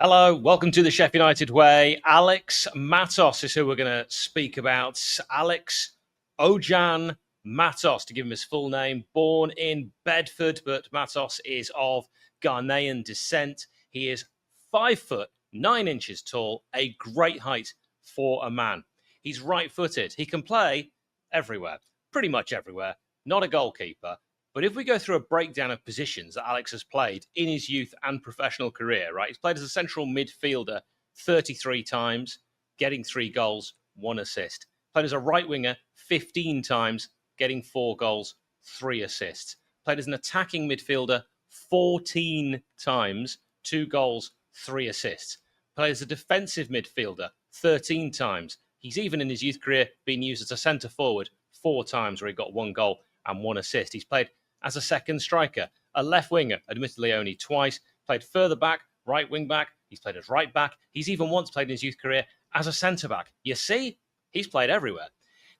Hello, welcome to the Sheff United Way. Alex Matos is who we're going to speak about. Alex Ojan Matos, to give him his full name. Born in Bedford, but Matos is of Ghanaian descent. He is 5 foot 9 inches tall, a great height for a man. He's right-footed. He can play everywhere, pretty much everywhere. Not a goalkeeper. But if we go through a breakdown of positions that Alex has played in his youth and professional career, right? He's played as a central midfielder 33 times, getting 3 goals, 1 assist. Played as a right winger 15 times, getting 4 goals, 3 assists. Played as an attacking midfielder 14 times, 2 goals, 3 assists. Played as a defensive midfielder 13 times. He's even in his youth career been used as a centre forward 4 times, where he got 1 goal and 1 assist. He's played as a second striker, a left winger, admittedly only twice, played further back, right wing back, he's played as right back, he's even once played in his youth career as a centre back. You see, he's played everywhere.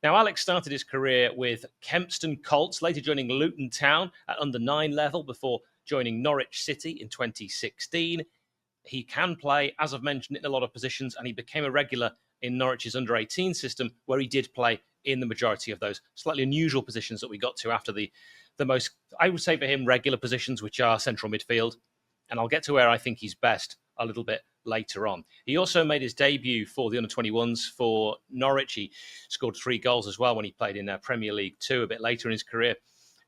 Now, Alex started his career with Kempston Colts, later joining Luton Town at under-9 level before joining Norwich City in 2016. He can play, as I've mentioned, in a lot of positions, and he became a regular in Norwich's under-18 system, where he did play in the majority of those slightly unusual positions that we got to after the most, I would say for him, regular positions, which are central midfield. And I'll get to where I think he's best a little bit later on. He also made his debut for the under-21s for Norwich. He scored 3 goals as well when he played in Premier League 2 a bit later in his career.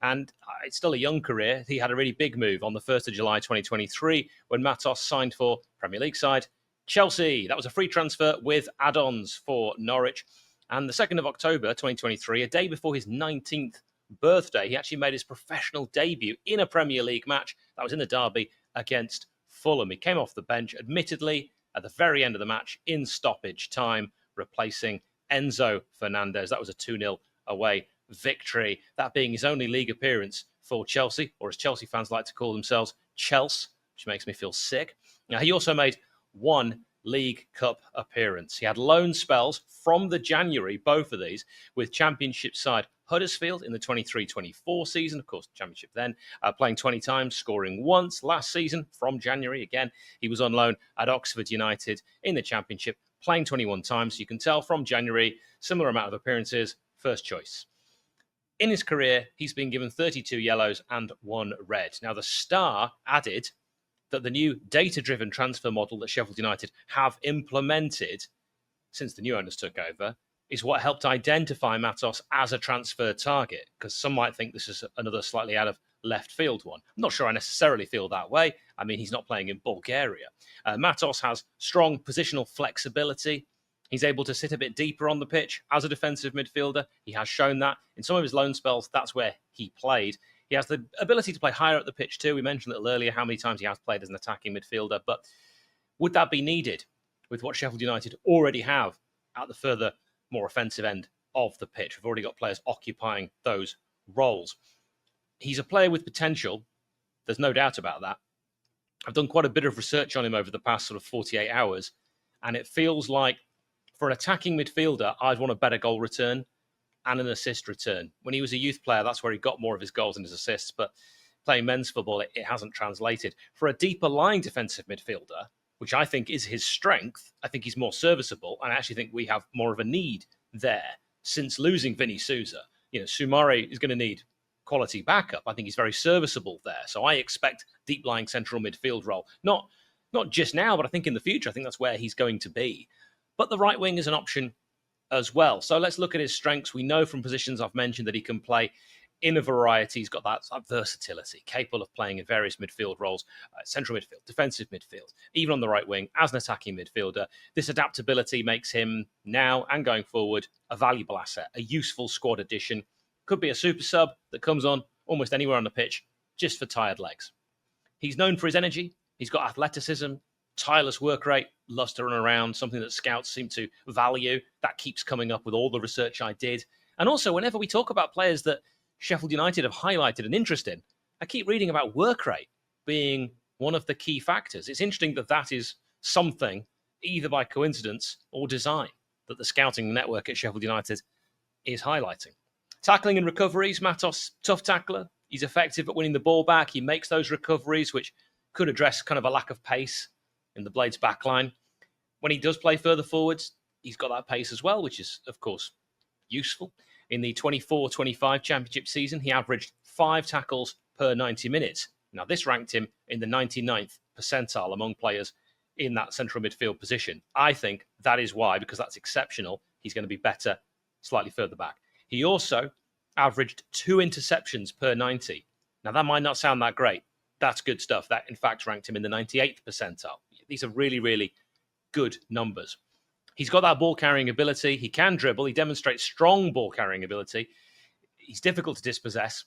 And it's still a young career. He had a really big move on the 1st of July 2023 when Matos signed for Premier League side Chelsea. That was a free transfer with add-ons for Norwich. And the 2nd of October 2023, a day before his 19th birthday, he actually made his professional debut in a Premier League match. That was in the derby against Fulham. He came off the bench, admittedly, at the very end of the match in stoppage time, replacing Enzo Fernandez. That was a 2-0 away victory, that being his only league appearance for Chelsea, or as Chelsea fans like to call themselves, Chelsea, which makes me feel sick. Now, he also made 1 League Cup appearance. He had loan spells from the January, both of these, with Championship side Huddersfield in the 23-24 season, of course, Championship then, playing 20 times, scoring once. Last season, from January, again, he was on loan at Oxford United in the Championship, playing 21 times. So you can tell from January, similar amount of appearances, first choice. In his career, he's been given 32 yellows and 1 red. Now, the Star added that the new data-driven transfer model that Sheffield United have implemented since the new owners took over is what helped identify Matos as a transfer target, because some might think this is another slightly out of left field one. I'm not sure I necessarily feel that way. I mean, he's not playing in Bulgaria. Matos has strong positional flexibility. He's able to sit a bit deeper on the pitch as a defensive midfielder. He has shown that. In some of his loan spells, that's where he played. He has the ability to play higher up the pitch too. We mentioned a little earlier how many times he has played as an attacking midfielder. But would that be needed with what Sheffield United already have at the further, more offensive end of the pitch? We've already got players occupying those roles. He's a player with potential. There's no doubt about that. I've done quite a bit of research on him over the past sort of 48 hours. And it feels like for an attacking midfielder, I'd want a better goal return and an assist return. When he was a youth player, that's where he got more of his goals and his assists, but playing men's football, it hasn't translated. For a deeper lying defensive midfielder, which I think is his strength, I think he's more serviceable, and I actually think we have more of a need there since losing 𝗍𝗍 Soumaré is going to need quality backup. I think he's very serviceable there. So I expect deep lying central midfield role. Not just now, but I think in the future, I think that's where he's going to be. But the right wing is an option as well. So let's look at his strengths. We know from positions I've mentioned that he can play in a variety. He's got that versatility, capable of playing in various midfield roles, central midfield, defensive midfield, even on the right wing as an attacking midfielder. This adaptability makes him now and going forward a valuable asset, a useful squad addition. Could be a super sub that comes on almost anywhere on the pitch just for tired legs. He's known for his energy. He's got athleticism, tireless work rate, loves to run around, something that scouts seem to value. That keeps coming up with all the research I did. And also, whenever we talk about players that Sheffield United have highlighted an interest in, I keep reading about work rate being one of the key factors. It's interesting that that is something, either by coincidence or design, that the scouting network at Sheffield United is highlighting. Tackling and recoveries, Matos, tough tackler. He's effective at winning the ball back. He makes those recoveries, which could address kind of a lack of pace in the Blades backline. When he does play further forwards, he's got that pace as well, which is, of course, useful. In the 24-25 championship season, he averaged 5 tackles per 90 minutes. Now, this ranked him in the 99th percentile among players in that central midfield position. I think that is why, because that's exceptional, he's going to be better slightly further back. He also averaged 2 interceptions per 90. Now, that might not sound that great. That's good stuff. That, in fact, ranked him in the 98th percentile. These are really, really good numbers. He's got that ball-carrying ability. He can dribble. He demonstrates strong ball-carrying ability. He's difficult to dispossess.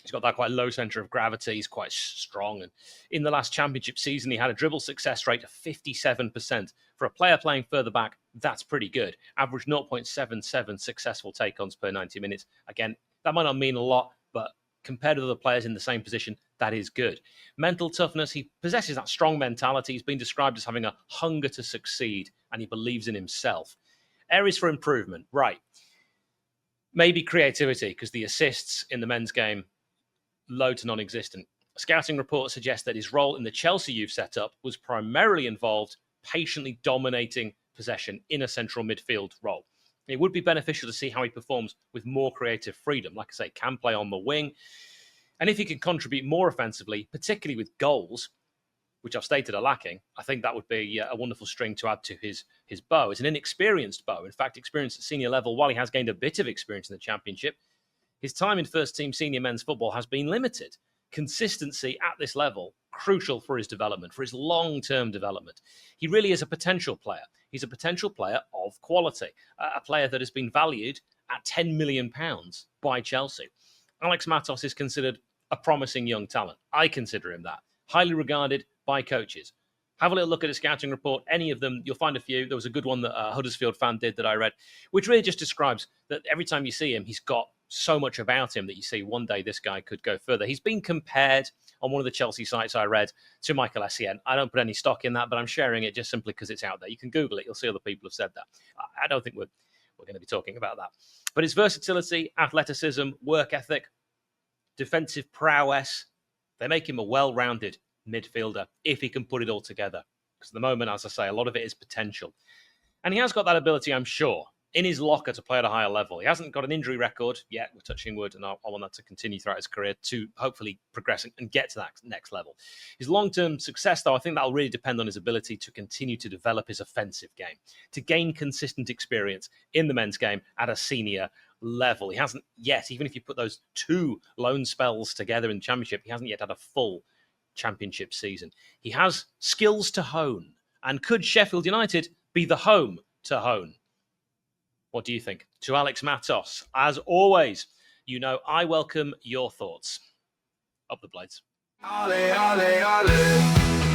He's got that quite low centre of gravity. He's quite strong. And in the last championship season, he had a dribble success rate of 57%. For a player playing further back, that's pretty good. Average 0.77 successful take-ons per 90 minutes. Again, that might not mean a lot, but compared to other players in the same position, that is good. Mental toughness, he possesses that strong mentality. He's been described as having a hunger to succeed, and he believes in himself. Areas for improvement, right. Maybe creativity, because the assists in the men's game, low to non-existent. Scouting reports suggest that his role in the Chelsea youth setup was primarily involved patiently dominating possession in a central midfield role. It would be beneficial to see how he performs with more creative freedom. Like I say, can play on the wing. And if he can contribute more offensively, particularly with goals, which I've stated are lacking, I think that would be a wonderful string to add to his bow. It's an inexperienced bow. In fact, experienced at senior level, while he has gained a bit of experience in the Championship, his time in first-team senior men's football has been limited. Consistency at this level, crucial for his development, for his long-term development. He really is a potential player. He's a potential player of quality, a player that has been valued at £10 million by Chelsea. Alex Matos is considered a promising young talent. I consider him that. Highly regarded by coaches. Have a little look at his scouting report. Any of them, you'll find a few. There was a good one that a Huddersfield fan did that I read, which really just describes that every time you see him, he's got so much about him that you see one day this guy could go further. He's been compared on one of the Chelsea sites I read to 𝗍𝗿𝗄𝐿. I don't put any stock in that, but I'm sharing it just simply because it's out there. You can Google it. You'll see other people have said that. I don't think we're going to be talking about that. But his versatility, athleticism, work ethic, defensive prowess, they make him a well-rounded midfielder if he can put it all together. Because at the moment, as I say, a lot of it is potential. And he has got that ability, I'm sure, in his locker to play at a higher level. He hasn't got an injury record yet, we're touching wood, and I want that to continue throughout his career to hopefully progress and get to that next level. His long-term success, though, I think that will really depend on his ability to continue to develop his offensive game, to gain consistent experience in the men's game at a senior level. He hasn't yet, even if you put those 2 loan spells together in the Championship, he hasn't yet had a full Championship season. He has skills to hone, and could Sheffield United be the home to hone? What do you think? To Alex Matos, as always, you know I welcome your thoughts. Up the blades. 𝗚𝗿𝗄𝗍𝗓𝗍